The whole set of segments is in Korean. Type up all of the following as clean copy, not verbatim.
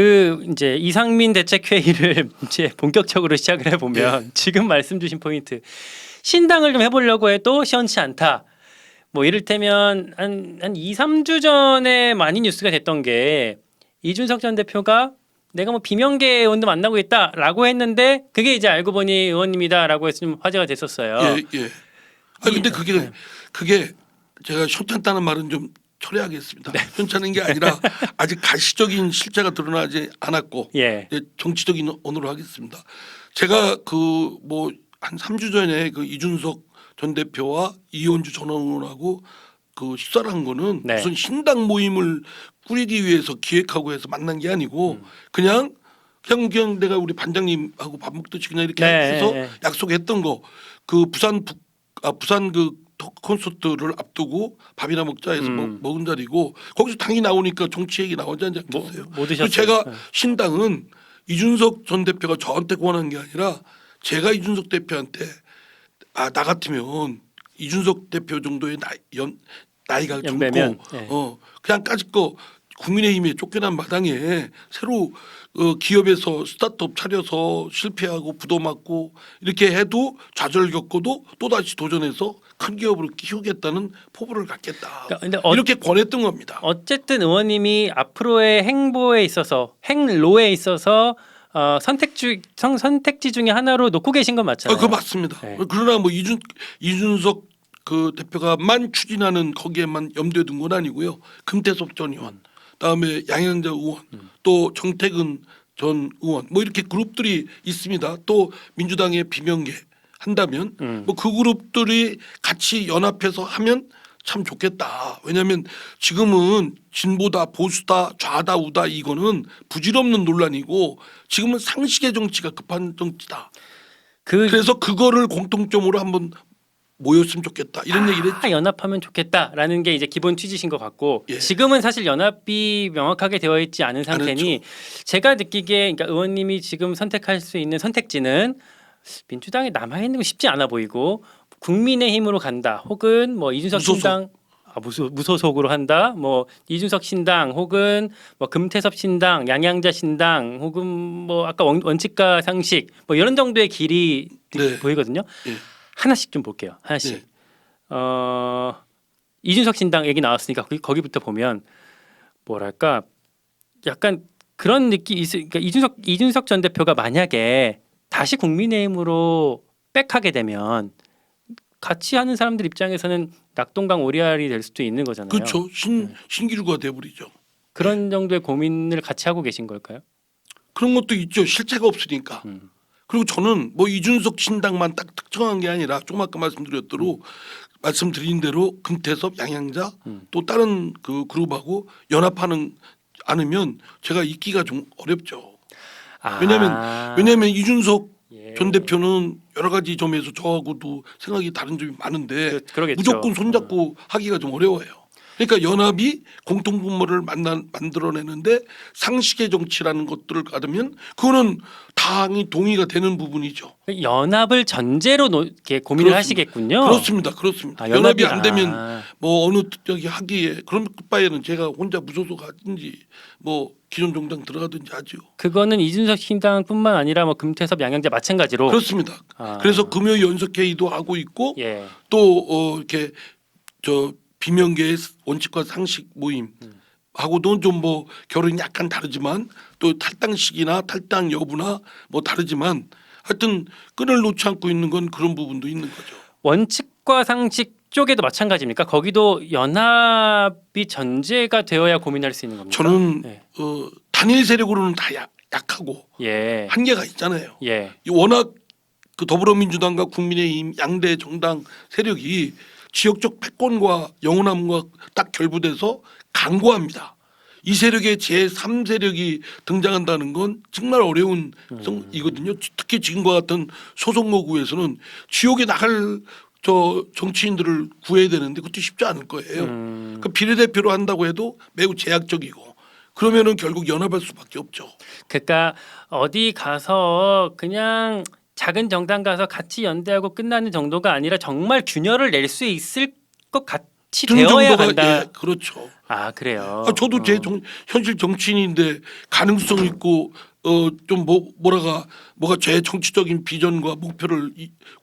그 이제 이상민 대책회의를 이제 본격적으로 시작을 해보면 지금 말씀 주신 포인트 신당을 좀 해보려고 해도 시원치 않다. 뭐 이를테면 한 2, 3주 전에 많이 뉴스가 됐던 게 이준석 전 대표가 내가 뭐 비명계 의원도 만나고 있다라고 했는데 그게 이제 알고 보니 의원님이다라고 해서 좀 화제가 됐었어요. 예. 아 근데 그게 제가 현찮다는 말은 좀 처리하겠습니다. 현찮은 게 아니라 아직 가시적인 실체가 드러나지 않았고 예. 정치적인 언어로 하겠습니다. 제가 그 뭐 한 3주 전에 그 이준석 전 대표와 이현주 전 의원하고 그 식사를 한 거는 네. 무슨 신당 모임을 꾸리기 위해서 기획하고 해서 만난 게 아니고 그냥 내가 우리 반장님하고 밥 먹듯이 그냥 이렇게 네. 해서 약속했던 거 그 부산 그 콘서트를 앞두고 밥이나 먹자 해서 먹은 자리고 거기서 당이 나오니까 정치 얘기 나오지 않겠어요? 뭐 드셨어요? 제가 네. 신당은 이준석 전 대표가 저한테 권한 게 아니라 제가 이준석 대표한테 나 같으면 이준석 대표 정도의 나이가 연배면, 젊고 그냥 까짓 거 국민의힘에 쫓겨난 마당에 새로 기업에서 스타트업 차려서 실패하고 부도 맞고 이렇게 해도 좌절 겪어도 또 다시 도전해서 큰 기업으로 키우겠다는 포부를 갖겠다. 근데 이렇게 권했던 겁니다. 어쨌든 의원님이 앞으로의 행보에 있어서 행로에 있어서 선택지 중에 하나로 놓고 계신 건 맞잖아요. 그거 맞습니다. 네. 그러나 뭐 이준석 그 대표가만 추진하는 거기에만 염두에 둔 건 아니고요. 금태섭 전 의원, 다음에 양현자 의원, 또 정태근 전 의원, 뭐 이렇게 그룹들이 있습니다. 또 민주당의 비명계 한다면 뭐 그 그룹들이 같이 연합해서 하면 참 좋겠다. 왜냐하면 지금은 진보다 보수다 좌다 우다 이거는 부질없는 논란이고 지금은 상식의 정치가 급한 정치다. 그래서 그거를 공통점으로 한번 모였으면 좋겠다 이런 얘기를 했죠. 연합하면 좋겠다라는 게 이제 기본 취지신 것 같고 예. 지금은 사실 연합이 명확하게 되어 있지 않은 상태니 제가 느끼기에 그러니까 의원님이 지금 선택할 수 있는 선택지는 민주당에 남아 있는 거 쉽지 않아 보이고 국민의힘으로 간다 혹은 뭐 이준석 무소속. 신당 무소속으로 한다 뭐 이준석 신당 혹은 뭐 금태섭 신당 양양자 신당 혹은 뭐 아까 원칙과 상식 뭐 이런 정도의 길이 네. 보이거든요. 예. 하나씩 좀 볼게요. 하나씩. 네. 이준석 신당 얘기 나왔으니까 거기부터 보면 뭐랄까 약간 그런 느낌이 있을. 그러니까 이준석 전 대표가 만약에 다시 국민의힘으로 백하게 되면 같이 하는 사람들 입장에서는 낙동강 오리알이 될 수도 있는 거잖아요. 그렇죠. 신기루가 돼버리죠. 그런 정도의 고민을 같이 하고 계신 걸까요? 그런 것도 있죠. 실체가 없으니까. 그리고 저는 뭐 이준석 신당만 딱 특정한 게 아니라 조금 아까 말씀드린 대로 금태섭, 양양자 또 다른 그 그룹하고 연합하는 않으면 제가 있기가 좀 어렵죠. 왜냐하면 이준석 전 대표는 여러 가지 점에서 저하고도 생각이 다른 점이 많은데 그러겠죠. 무조건 손잡고 하기가 좀 어려워요. 그러니까 연합이 공통분모를 만들어내는데 상식의 정치라는 것들을 가르면 그거는 당이 동의가 되는 부분이죠. 연합을 전제로 이렇게 고민을 그렇습니다. 하시겠군요. 그렇습니다. 아, 연합이 연합이- 안 되면 뭐 어느 저기 하기에 그런 바에는 제가 혼자 무소속 하든지 뭐 기존 정당 들어가든지 하죠. 그거는 이준석 신당뿐만 아니라 뭐 금태섭 양양자 마찬가지로 그렇습니다. 그래서 금요 연석회의도 하고 있고 예. 또 이렇게 저 비명계의 원칙과 상식 모임 하고도 좀 뭐 결론이 약간 다르지만 또 탈당식이나 탈당 여부나 뭐 다르지만 하여튼 끈을 놓지 않고 있는 건 그런 부분도 있는 거죠. 원칙과 상식 쪽에도 마찬가지입니까? 거기도 연합이 전제가 되어야 고민할 수 있는 겁니까? 저는 네. 단일 세력으로는 다 약하고 예. 한계가 있잖아요. 예. 워낙 그 더불어민주당과 국민의힘 양대 정당 세력이 지역적 패권과 영원함과 딱 결부돼서 강고합니다. 이 세력의 제3세력이 등장한다는 건 정말 어려운 이거든요. 특히 지금과 같은 소속모구에서는 지역에 나갈 저 정치인들을 구해야 되는데 그것도 쉽지 않을 거예요. 그 비례대표로 한다고 해도 매우 제약적이고 그러면은 결국 연합할 수밖에 없죠. 그러니까 어디 가서 그냥 작은 정당 가서 같이 연대하고 끝나는 정도가 아니라 정말 균열을 낼 수 있을 것 되어야 간다. 예, 그렇죠. 아 그래요. 저도 현실 정치인인데 가능성 있고 좀 뭐가 제 정치적인 비전과 목표를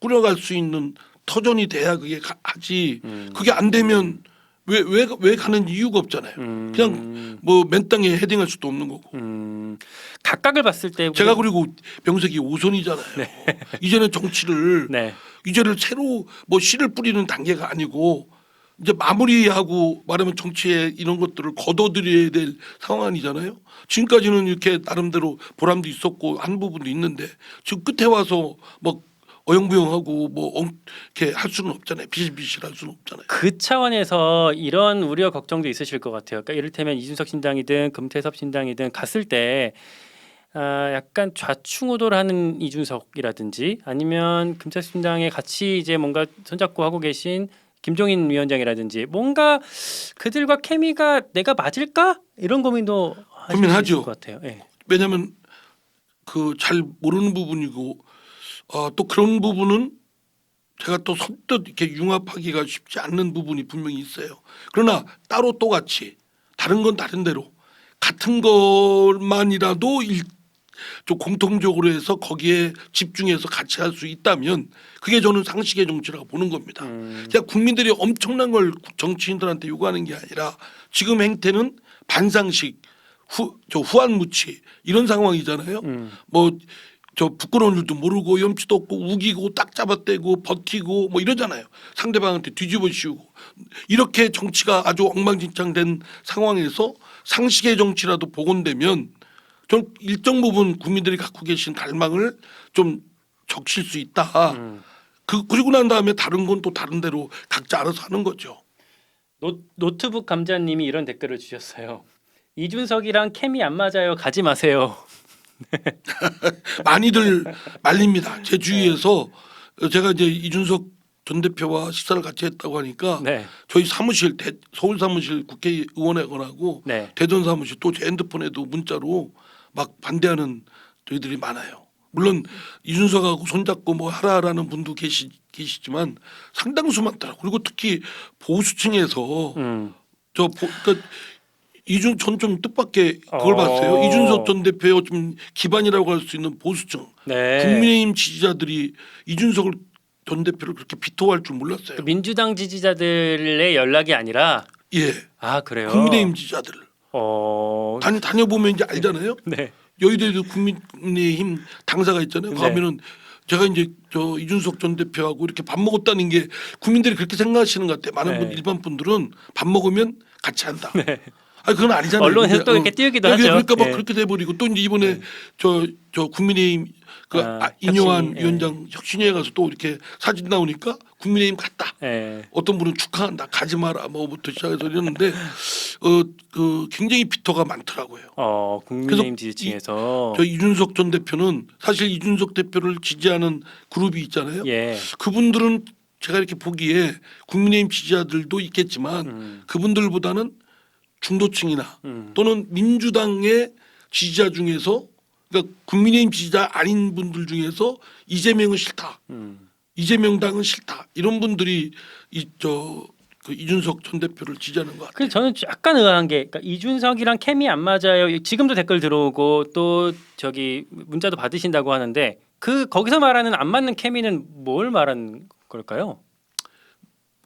꾸려갈 수 있는 터전이 돼야 그게 하지. 그게 안 되면 왜 가는 이유가 없잖아요. 그냥 뭐 맨 땅에 헤딩할 수도 없는 거고. 각각을 봤을 때 제가 그리고 명색이 오손이잖아요. 이제는 정치를 네. 이제는 새로 뭐 씨를 뿌리는 단계가 아니고 이제 마무리하고 말하면 정치에 이런 것들을 거둬들여야 될 상황이잖아요. 지금까지는 이렇게 나름대로 보람도 있었고 한 부분도 있는데 지금 끝에 와서 막 어영부영하고 이렇게 할 수는 없잖아요. 비실비실 할 수는 없잖아요. 그 차원에서 이런 우려 걱정도 있으실 것 같아요. 그러니까 이를테면 이준석 신당이든 금태섭 신당이든 갔을 때 약간 좌충우돌하는 이준석이라든지 아니면 금태섭 신당에 같이 이제 뭔가 손잡고 하고 계신 김종인 위원장이라든지 뭔가 그들과 케미가 내가 맞을까 이런 고민도 하실 수 고민하죠. 있을 것 같아요. 예. 왜냐하면 그 잘 모르는 부분이고 또 그런 부분은 제가 또 선뜻 이렇게 융합하기가 쉽지 않는 부분이 분명히 있어요. 그러나 따로 또 같이 다른 건 다른 대로 같은 것만이라도 좀 공통적으로 해서 거기에 집중해서 같이 할 수 있다면 그게 저는 상식의 정치라고 보는 겁니다. 그냥 국민들이 엄청난 걸 정치인들한테 요구하는 게 아니라 지금 행태는 반상식, 후한무치 이런 상황이잖아요. 저 부끄러운 줄도 모르고 염치도 없고 우기고 딱 잡아떼고 버티고 뭐 이러잖아요. 상대방한테 뒤집어 씌우고 이렇게 정치가 아주 엉망진창된 상황에서 상식의 정치라도 복원되면 좀 일정 부분 국민들이 갖고 계신 갈망을 좀 적실 수 있다. 그리고 난 다음에 다른 건 또 다른 대로 각자 알아서 하는 거죠. 노트북 감자님이 이런 댓글을 주셨어요. 이준석이랑 케미 안 맞아요. 가지 마세요. 많이들 말립니다. 제 주위에서 제가 이제 이준석 전 대표와 식사를 같이 했다고 하니까 네. 저희 사무실 서울 사무실 국회의원회관하고 네. 대전 사무실 또 제 핸드폰에도 문자로 막 반대하는 저희들이 많아요. 물론 이준석하고 손잡고 뭐 하라라는 분도 계시지만 상당수 많더라고. 그리고 특히 보수층에서 그러니까 전 좀 뜻밖의 그걸 봤어요. 이준석 전 대표의 좀 기반이라고 할 수 있는 보수층 네. 국민의힘 지지자들이 이준석을 전 대표를 그렇게 비토할 줄 몰랐어요. 그 민주당 지지자들의 연락이 아니라 예, 아 그래요. 국민의힘 지지자들 어. 다녀보면 이제 알잖아요. 네. 여의도에도 국민의힘 당사가 있잖아요. 네. 가면은 제가 이제 저 이준석 전 대표하고 이렇게 밥 먹었다는 게 국민들이 그렇게 생각하시는 것 같아요. 많은 네. 일반 분들은 밥 먹으면 같이 한다. 네. 그건 아니잖아요. 언론에서 또 이렇게 띄우기도 하죠. 그러니까 막 예. 그렇게 돼버리고 또 이제 이번에 저 국민의힘 인요한 혁신위, 예. 위원장 혁신위에 가서 또 이렇게 사진 나오니까 국민의힘 갔다. 예. 어떤 분은 축하한다. 가지 마라. 뭐부터 시작해서 이랬는데 그 굉장히 비토가 많더라고요. 국민의힘 지지층에서 저 이준석 전 대표는 사실 이준석 대표를 지지하는 그룹이 있잖아요. 예. 그분들은 제가 이렇게 보기에 국민의힘 지지자들도 있겠지만 그분들보다는 중도층이나 또는 민주당의 지지자 중에서 그러니까 국민의힘 지지자 아닌 분들 중에서 이재명은 싫다. 이재명 당은 싫다. 이런 분들이 그 이준석 전 대표를 지지하는 것 같아요. 그래서 저는 약간 의아한 게 그러니까 이준석이랑 케미 안 맞아요. 지금도 댓글 들어오고 또 저기 문자도 받으신다고 하는데 거기서 말하는 안 맞는 케미는 뭘 말하는 걸까요?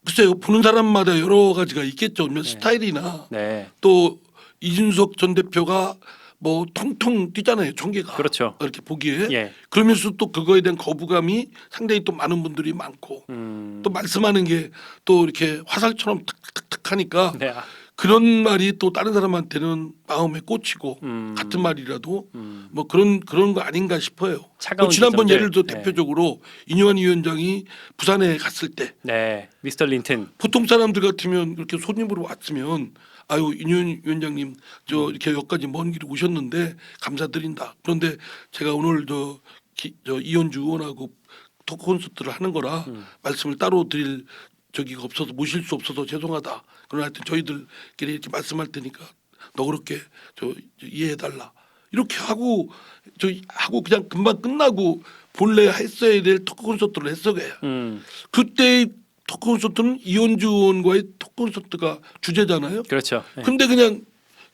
글쎄요. 보는 사람마다 여러 가지가 있겠죠. 스타일이나 네. 또 이준석 전 대표가 뭐 통통 뛰잖아요. 총계가. 그렇죠. 이렇게 보기에. 예. 그러면서 또 그거에 대한 거부감이 상당히 또 많은 분들이 많고 또 말씀하는 게 또 이렇게 화살처럼 탁탁탁 하니까 네. 그런 말이 또 다른 사람한테는 마음에 꽂히고 같은 말이라도 뭐 그런 거 아닌가 싶어요. 차가운 지난번 지점들. 예를 들어 네. 대표적으로 인요한 위원장이 부산에 갔을 때 네. 미스터 린튼. 보통 사람들 같으면 이렇게 손님으로 왔으면 아유 인요한 위원장님 저 이렇게 여기까지 먼 길 오셨는데 감사드린다. 그런데 제가 오늘 저 이현주 의원하고 토크 콘서트를 하는 거라 말씀을 따로 드릴 저기가 없어서 모실 수 없어서 죄송하다. 그러나 하여튼 저희들끼리 이렇게 말씀할 테니까 너 그렇게 이해해달라. 이렇게 하고 그냥 금방 끝나고 본래 했어야 될 토크 콘서트를 했어야 해요. 그때 토크 콘서트는 이현주 의원과의 토크 콘서트가 주제잖아요. 그렇죠. 예. 근데 그냥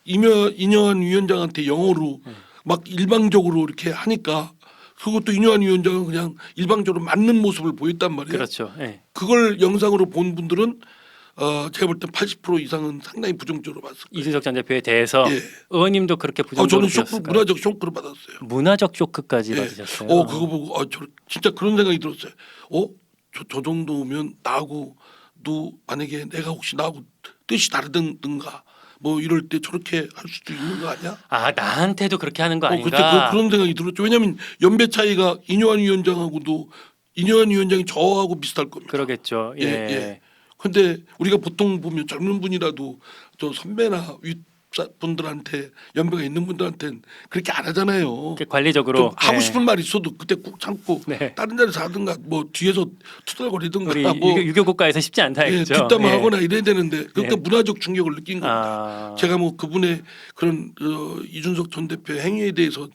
이녀한 위원장한테 영어로 막 일방적으로 이렇게 하니까 그것도 이녀한 위원장은 그냥 일방적으로 맞는 모습을 보였단 말이에요. 그렇죠. 예. 그걸 영상으로 본 분들은 제가 볼 땐 80% 이상은 상당히 부정적으로 봤을 거예요. 이준석 전 대표에 대해서 예. 의원님도 그렇게 저는 부정적으로 쇼크, 보셨을까요? 문화적 쇼크를 받았어요. 문화적 쇼크까지 예. 받으셨어요. 그거 보고 진짜 그런 생각이 들었어요. 저 정도면 나하고도 만약에 내가 혹시 나하고 뜻이 다르든가 뭐 이럴 때 저렇게 할 수도 있는 거 아니야? 아 나한테도 그렇게 하는 거 그때 아닌가? 그런 생각이 들었죠. 왜냐하면 연배 차이가 이뇨한 위원장하고도 이뇨한 위원장이 저하고 비슷할 겁니다. 그러겠죠. 예. 예. 근데 우리가 보통 보면 젊은 분이라도 저 선배나 윗분들한테 연배가 있는 분들한테는 그렇게 안 하잖아요. 이렇게 관리적으로 좀 하고 예. 싶은 말이 있어도 그때 꾹 참고 네. 다른 데서 하든가 뭐 뒤에서 투덜거리든가 우리 뭐 유교 국가에서 쉽지 않다 예, 했죠. 뒷담화하거나 이래야 되는데 그러니까 예. 문화적 충격을 느낀 겁니다. 아, 제가 뭐 그분의 그런 이준석 전 대표의 행위에 대해서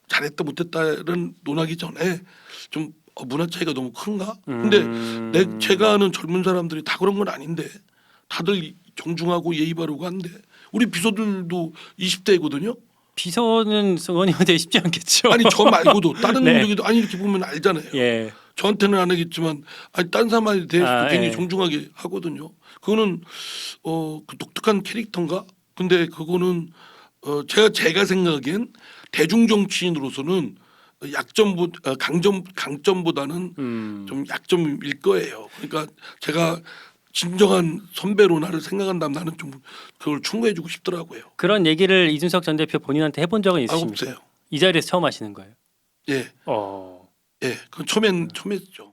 잘했다 못했다는 논하기 전에 좀 문화 차이가 너무 큰가? 근데 제가 아는 젊은 사람들이 다 그런 건 아닌데 다들 정중하고 예의 바르고 한데 우리 비서들도 20대거든요. 비서는 의원님한테 쉽지 않겠죠. 아니 저 말고도 다른 네. 분들도 아니 이렇게 보면 알잖아요. 예. 저한테는 안 하겠지만 아니 딴 사람에 대해서도 굉장히 예. 존중하게 하거든요. 그거는 그 독특한 캐릭터인가? 근데 그거는 제가 생각하기엔 대중 정치인으로서는 강점보다는 좀 약점일 거예요. 그러니까 제가 진정한 선배로 나를 생각한다면 나는 좀 그걸 충고해주고 싶더라고요. 그런 얘기를 이준석 전 대표 본인한테 해본 적은 있으십니까? 없어요. 이 자리에서 처음 하시는 거예요. 예, 어. 예. 그건 처음엔 처음 했죠.